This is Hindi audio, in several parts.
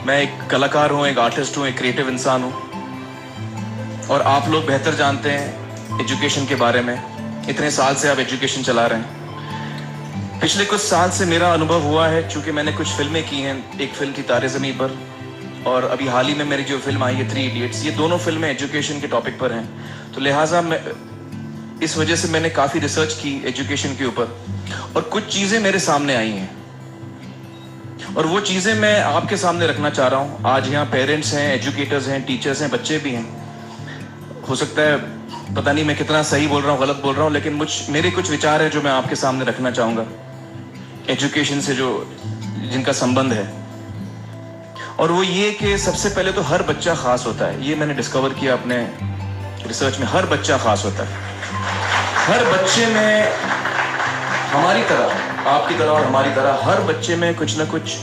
मैं एक कलाकार हूँ, एक आर्टिस्ट हूँ, एक क्रिएटिव इंसान हूँ, और आप लोग बेहतर जानते हैं एजुकेशन के बारे में। इतने साल से आप एजुकेशन चला रहे हैं। पिछले कुछ साल से मेरा अनुभव हुआ है, चूंकि मैंने कुछ फिल्में की हैं, एक फिल्म थी तारे ज़मीं पर, और अभी हाल ही में मेरी जो फिल्म आई है 3 इडियट्स, ये दोनों फिल्में एजुकेशन के टॉपिक पर हैं। तो लिहाजा मैं इस वजह से मैंने काफ़ी रिसर्च की एजुकेशन के ऊपर, और कुछ चीज़ें मेरे सामने आई हैं, और वो चीज़ें मैं आपके सामने रखना चाह रहा हूँ। आज यहाँ पेरेंट्स हैं, एजुकेटर्स हैं, टीचर्स हैं, बच्चे भी हैं। हो सकता है पता नहीं मैं कितना सही बोल रहा हूँ, गलत बोल रहा हूँ, लेकिन मेरे कुछ विचार हैं जो मैं आपके सामने रखना चाहूँगा एजुकेशन से, जो जिनका संबंध है। और वो ये कि सबसे पहले तो हर बच्चा खास होता है। ये मैंने डिस्कवर किया अपने रिसर्च में। हर बच्चा खास होता है। हर बच्चे में, हमारी तरह, आपकी तरह और हमारी तरह, हर बच्चे में कुछ ना कुछ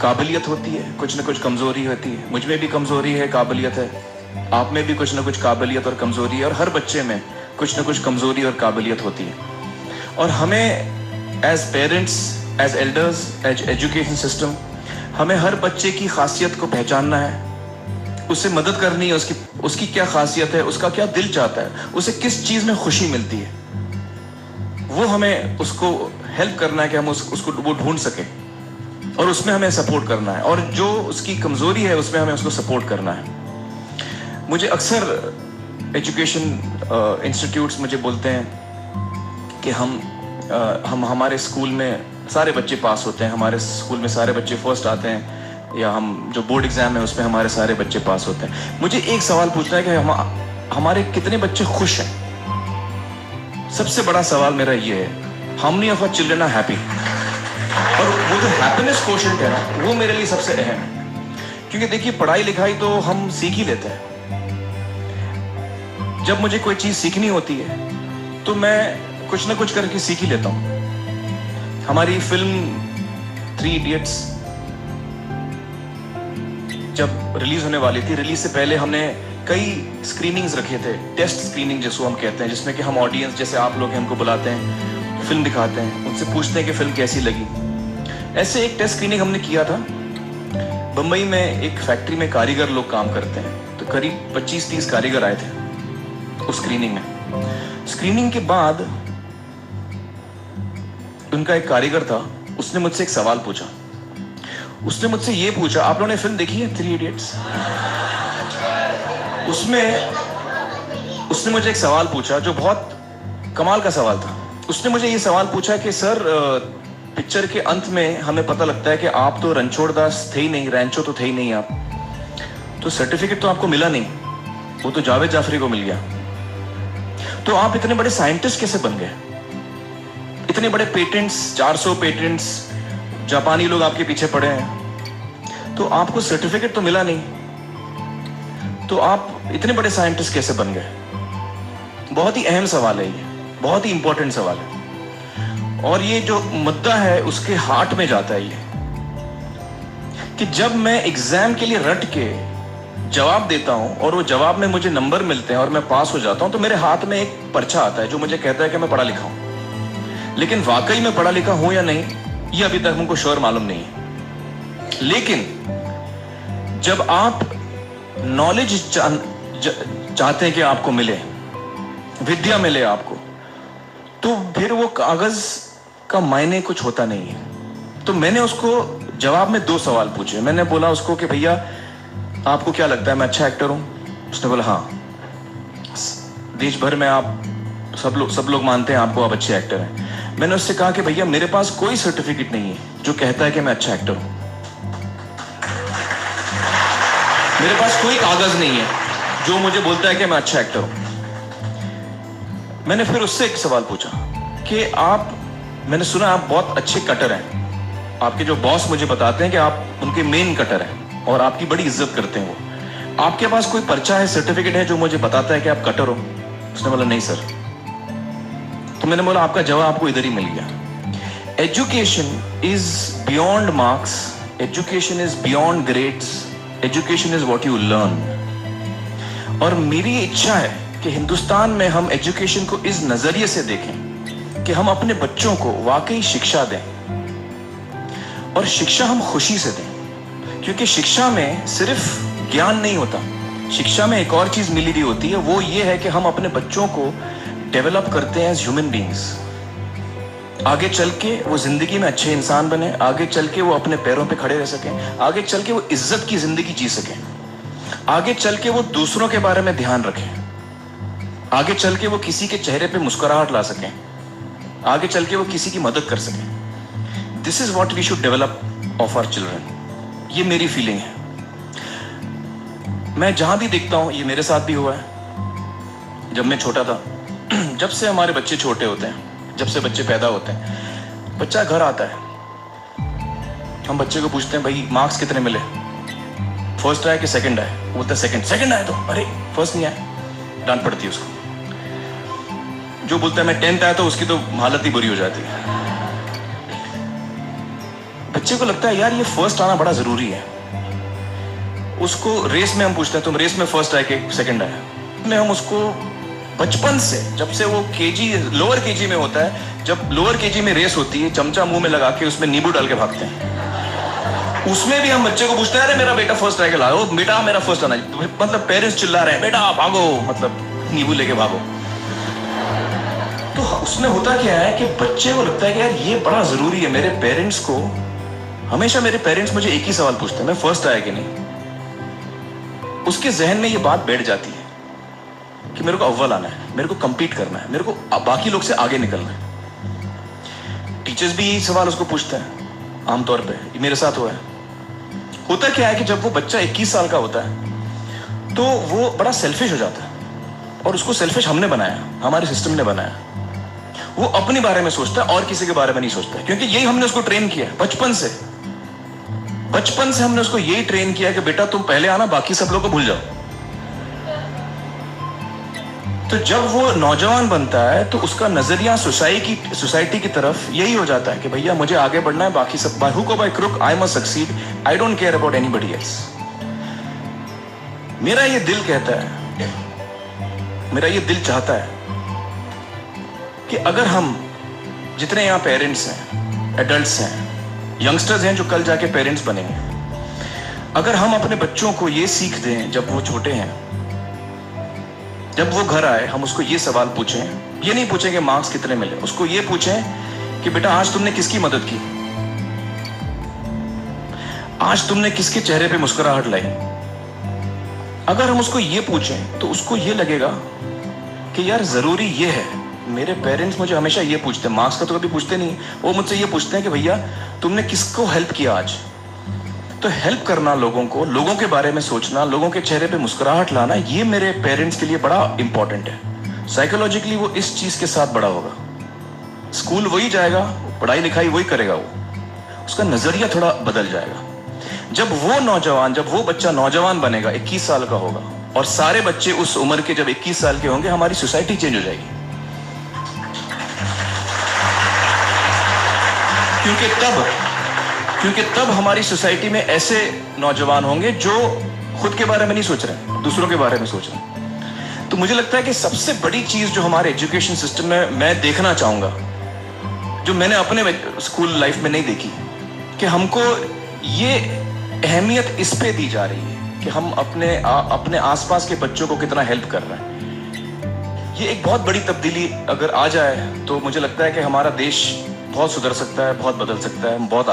काबिलियत होती है, कुछ ना कुछ कमजोरी होती है। मुझ में भी कमजोरी है, काबिलियत है, आप में भी कुछ ना कुछ काबिलियत और कमजोरी है, और हर बच्चे में कुछ ना कुछ कमजोरी और काबिलियत होती है। और हमें as parents, as elders, as education system, हमें हर बच्चे की खासियत को पहचानना है, उससे मदद करनी है। उसकी क्या खासियत है, उसका क्या दिल चाहता है, उसे किस चीज में खुशी मिलती है, वो हमें उसको हेल्प करना है कि हम उसको वो ढूंढ सके, और उसमें हमें सपोर्ट करना है। और जो उसकी कमजोरी है उसमें हमें उसको सपोर्ट करना है। मुझे अक्सर एजुकेशन इंस्टीट्यूट्स मुझे बोलते हैं कि हम हमारे स्कूल में सारे बच्चे पास होते हैं, हमारे स्कूल में सारे बच्चे फर्स्ट आते हैं, या हम जो बोर्ड एग्जाम है उसमें हमारे सारे बच्चे पास होते हैं। मुझे एक सवाल पूछना है कि हमारे कितने बच्चे खुश हैं। सबसे बड़ा सवाल मेरा ये है, how many of our children are happy. और वो जो हैप्पीनेस कोशेंट है ना, वो मेरे लिए सबसे अहम है। क्योंकि देखिए, पढ़ाई लिखाई तो हम सीख ही लेते हैं। जब मुझे कोई चीज सीखनी होती है तो मैं कुछ ना कुछ करके सीख ही लेता हूं। हमारी फिल्म 3 इडियट्स जब रिलीज होने वाली थी, रिलीज से पहले हमने कई स्क्रीनिंग्स रखे थे, टेस्ट स्क्रीनिंग जिसको हम कहते हैं, जिसमें कि हम ऑडियंस, जैसे आप लोग हैं, हमको बुलाते हैं, फिल्म दिखाते हैं, उनसे पूछते हैं कि फिल्म कैसी लगी। ऐसे एक टेस्ट स्क्रीनिंग हमने किया था। बंबई में एक फैक्ट्री में कारीगर लोग काम करते हैं, तो करीब 25-30 कारीगर आए थे उस स्क्रीनिंग में। स्क्रीनिंग के बाद उनका एक कारीगर था, उसने मुझसे एक सवाल पूछा। उसने मुझसे ये पूछा, आप लोगों ने फिल्म देखी है 3 इडियट्स? उसने मुझे एक सवाल पूछा जो बहुत कमाल का सवाल था। उसने मुझे ये सवाल पूछा कि सर, पिक्चर के अंत में हमें पता लगता है कि आप तो रणछोड़ दास थे ही नहीं, रैंचो तो थे ही नहीं आप, तो सर्टिफिकेट तो आपको मिला नहीं, वो तो जावेद जाफरी को मिल गया। तो आप इतने बड़े साइंटिस्ट कैसे बन गए? इतने बड़े पेटेंट्स, 400 पेटेंट्स, जापानी लोग आपके पीछे पड़े हैं, तो आपको सर्टिफिकेट तो मिला नहीं, तो आप इतने बड़े साइंटिस्ट कैसे बन गए? बहुत ही अहम सवाल है ये, बहुत ही इंपॉर्टेंट सवाल है। और ये जो मुद्दा है उसके हार्ट में जाता है ये, कि जब मैं एग्जाम के लिए रट के जवाब देता हूं और वो जवाब में मुझे नंबर मिलते हैं और मैं पास हो जाता हूं, तो मेरे हाथ में एक पर्चा आता है जो मुझे कहता है कि मैं पढ़ा लिखा हूं। लेकिन वाकई में पढ़ा लिखा हूं या नहीं, ये अभी तक हमको श्योर मालूम नहीं है। लेकिन जब आप नॉलेज चाहते हैं कि आपको मिले, विद्या मिले आपको, तो फिर वो कागज का मायने कुछ होता नहीं है। तो मैंने उसको जवाब में 2 सवाल पूछे। मैंने बोला उसको कि भैया, आपको क्या लगता है मैं अच्छा एक्टर हूं? उसने बोला हाँ, देश भर में आप सब लोग मानते हैं आपको, आप अच्छे एक्टर हैं। मैंने उससे कहा कि भैया, मेरे पास कोई सर्टिफिकेट नहीं है जो कहता है कि मैं अच्छा एक्टर हूं। मेरे पास कोई कागज नहीं है जो मुझे बोलता है कि मैं अच्छा एक्टर हूं। मैंने फिर उससे एक सवाल पूछा कि मैंने सुना आप बहुत अच्छे कटर हैं, आपके जो बॉस मुझे बताते हैं कि आप उनके मेन कटर हैं और आपकी बड़ी इज्जत करते हैं वो, आपके पास कोई पर्चा है, सर्टिफिकेट है जो मुझे बताता है कि आप कटर हो? उसने बोला नहीं सर। तो मैंने बोला आपका जवाब आपको इधर ही मिल गया। Education is beyond marks, education is beyond grades, education is what you learn. और मेरी इच्छा है कि हिंदुस्तान में हम एजुकेशन को इस नजरिए से देखें कि हम अपने बच्चों को वाकई शिक्षा दें, और शिक्षा हम खुशी से दें। क्योंकि शिक्षा में सिर्फ ज्ञान नहीं होता, शिक्षा में एक और चीज मिली हुई होती है, वो ये है कि हम अपने बच्चों को डेवलप करते हैं एज ह्यूमन बींग्स। आगे चल के वो जिंदगी में अच्छे इंसान बने, आगे चल के वो अपने पैरों पे खड़े रह सकें, आगे चल के वो इज्जत की जिंदगी जी सकें, आगे चल के वो दूसरों के बारे में ध्यान रखें, आगे चल के वो किसी के चेहरे पे मुस्कुराहट ला सकें, आगे चल के वो किसी की मदद कर सकें। This is what we should develop of our children. ये मेरी फीलिंग है। मैं जहां भी देखता हूं, ये मेरे साथ भी हुआ है। जब मैं छोटा था, जब से हमारे बच्चे छोटे होते हैं, जब से बच्चे पैदा होते हैं, बच्चा घर आता है, हम बच्चे को पूछते हैं भाई मार्क्स कितने मिले, फर्स्ट आया कि सेकंड आया? वो बोलता है सेकंड। सेकंड आया तो अरे फर्स्ट नहीं आया, डांट पड़ती है उसको। जो बोलता है मैं 10th आया तो उसकी तो हालत ही बुरी हो जाती है। बच्चे को लगता है यार ये फर्स्ट आना बड़ा जरूरी है। उसको रेस में हम पूछते हैं तुम रेस में फर्स्ट आया कि सेकंड आया? में हम उसको बचपन से, जब से वो लोअर केजी में होता है, जब लोअर केजी में रेस होती है, चमचा मुंह में लगा के उसमें नींबू डाल के भागते हैं। उसमें भी हम बच्चे को पूछते हैं अरे मेरा बेटा फर्स्ट आएगा, लाओ बेटा मेरा फर्स्ट आना। मतलब पेरेंट्स चिल्ला रहे हैं बेटा भागो, मतलब नींबू लेके भागो। तो उसमें होता क्या है कि बच्चे को लगता है कि यार ये बड़ा जरूरी है। मेरे पेरेंट्स को हमेशा, मेरे पेरेंट्स मुझे एक ही सवाल पूछते हैं, मैं फर्स्ट आया कि नहीं। उसके जहन में ये बात बैठ जाती है कि मेरे को अव्वल आना है, मेरे को कंपीट करना है, मेरे को बाकी लोग से आगे निकलना है। टीचर्स भी यही सवाल उसको पूछते हैं आमतौर पे। ये मेरे साथ हुआ है। होता क्या है कि जब वो बच्चा 21 साल का होता है तो वो बड़ा सेल्फिश हो जाता है, और उसको सेल्फिश हमने बनाया, हमारे सिस्टम ने बनाया। वो अपने बारे में सोचता है और किसी के बारे में नहीं सोचता, क्योंकि यही हमने उसको ट्रेन किया है बचपन से। बचपन से हमने उसको यही ट्रेन किया कि बेटा तुम पहले आना, बाकी सब लोग को भूल जाओ। तो जब वो नौजवान बनता है तो उसका नजरिया सोसाइटी की तरफ यही हो जाता है कि भैया मुझे आगे बढ़ना है, बाकी सब बाय हुक और by crook I must succeed, I don't care about anybody else. मेरा ये दिल कहता है, मेरा ये दिल चाहता है कि अगर हम जितने यहां पेरेंट्स हैं, एडल्ट्स हैं, यंगस्टर्स हैं जो कल जाके पेरेंट्स बनेंगे, अगर हम अपने बच्चों को ये सीख दें जब वो छोटे हैं, जब वो घर आए हम उसको ये सवाल पूछें, ये नहीं पूछें कि मार्क्स कितने मिले, उसको ये पूछें कि बेटा आज तुमने किसकी मदद की, आज तुमने किसके चेहरे पे मुस्कुराहट लाई। अगर हम उसको ये पूछें तो उसको ये लगेगा कि यार जरूरी ये है। मेरे पेरेंट्स मुझे हमेशा ये पूछते हैं, मार्क्स का तो कभी पूछते नहीं, वो मुझसे ये पूछते हैं कि भैया तुमने किसको हेल्प किया आज। तो हेल्प करना लोगों को, लोगों के बारे में सोचना, लोगों के चेहरे पे मुस्कुराहट लाना, ये मेरे पेरेंट्स के लिए बड़ा इंपॉर्टेंट है। साइकोलॉजिकली वो इस चीज के साथ बड़ा होगा। स्कूल वही जाएगा, पढ़ाई लिखाई वही करेगा, वो उसका नजरिया थोड़ा बदल जाएगा। जब वो बच्चा नौजवान बनेगा, 21 साल का होगा, और सारे बच्चे उस उम्र के जब 21 साल के होंगे, हमारी सोसाइटी चेंज हो जाएगी। क्योंकि तब हमारी सोसाइटी में ऐसे नौजवान होंगे जो खुद के बारे में नहीं सोच रहे, दूसरों के बारे में सोच रहे। तो मुझे लगता है कि सबसे बड़ी चीज जो हमारे एजुकेशन सिस्टम में मैं देखना चाहूंगा, जो मैंने अपने स्कूल लाइफ में नहीं देखी, कि हमको ये अहमियत इस पे दी जा रही है कि हम अपने आसपास के बच्चों को कितना हेल्प कर रहे हैं। ये एक बहुत बड़ी तब्दीली अगर आ जाए तो मुझे लगता है कि हमारा देश बहुत सुधर सकता है, बहुत बदल सकता है, बहुत